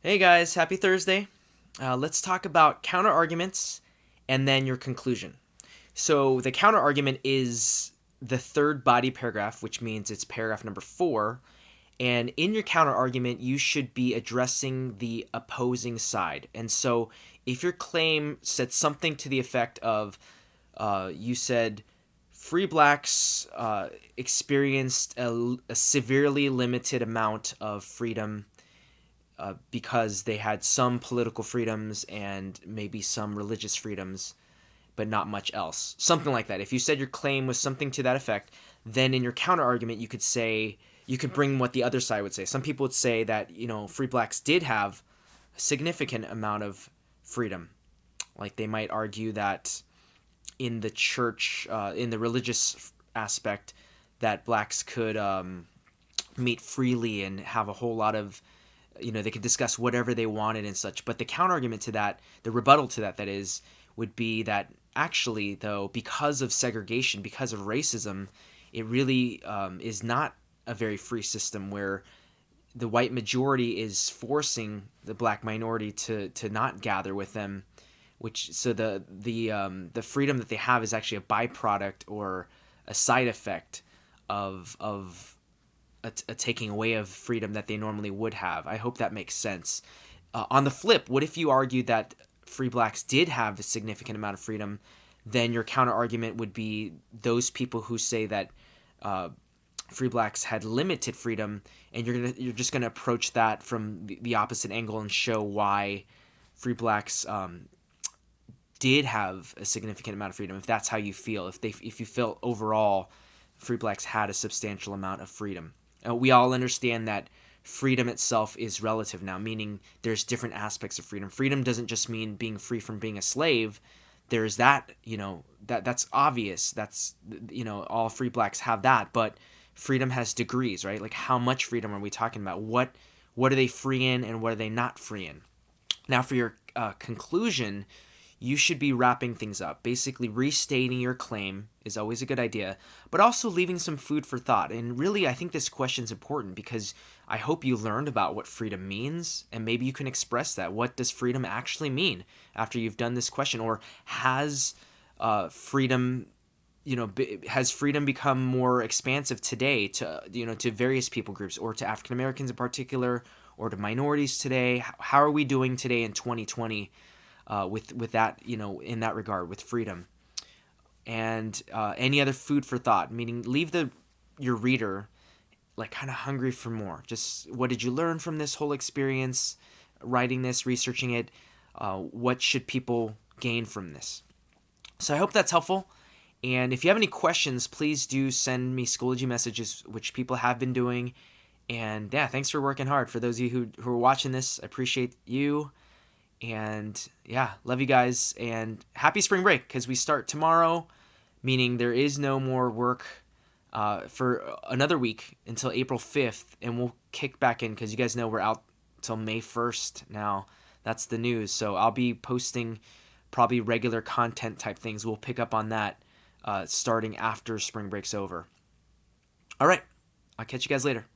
Hey guys, happy Thursday. Let's talk about counter arguments and then your conclusion. So, the counter argument is the third body paragraph, which means it's paragraph number 4. And in your counter argument, you should be addressing the opposing side. And so, if your claim said something to the effect of, you said, free blacks experienced a severely limited amount of freedom because they had some political freedoms and maybe some religious freedoms, but not much else. Something like that. If you said your claim was something to that effect, then in your counter argument, you could say, you could bring what the other side would say. Some people would say that, free blacks did have a significant amount of freedom. Like they might argue that in the church, in the religious aspect, that blacks could meet freely and have a whole lot of they could discuss whatever they wanted and such. But the counterargument to that, the rebuttal to that, that is, would be that actually, though, because of segregation, because of racism, it really is not a very free system where the white majority is forcing the black minority to not gather with them, which so the freedom that they have is actually a byproduct or a side effect of a taking away of freedom that they normally would have. I hope that makes sense. On the flip, what if you argued that free blacks did have a significant amount of freedom? Then your counter argument would be those people who say that free blacks had limited freedom, and you're just gonna approach that from the opposite angle and show why free blacks did have a significant amount of freedom. If that's how you feel, if you feel overall free blacks had a substantial amount of freedom. We all understand that freedom itself is relative now, meaning there's different aspects of freedom. Freedom doesn't just mean being free from being a slave. There's that, that's obvious. That's, all free blacks have that, but freedom has degrees, right? Like how much freedom are we talking about? What are they free in and what are they not free in? Now for your conclusion, you should be wrapping things up. Basically, restating your claim is always a good idea, but also leaving some food for thought. And really, I think this question is important because I hope you learned about what freedom means, and maybe you can express that. What does freedom actually mean after you've done this question? Or has freedom, has freedom become more expansive today to, to various people groups or to African Americans in particular, or to minorities today? How are we doing today in 2020? With that, in that regard, with freedom, and any other food for thought, meaning leave your reader like kind of hungry for more. Just what did you learn from this whole experience, writing this, researching it? What should people gain from this? So I hope that's helpful. And if you have any questions, please do send me Schoology messages, which people have been doing. And yeah, thanks for working hard. For those of you who are watching this, I appreciate you. And yeah, love you guys, and happy spring break because we start tomorrow, meaning there is no more work for another week until April 5th, and we'll kick back in because you guys know we're out till May 1st now. That's the news. So I'll be posting probably regular content type things. We'll pick up on that starting after spring break's over. All right, I'll catch you guys later.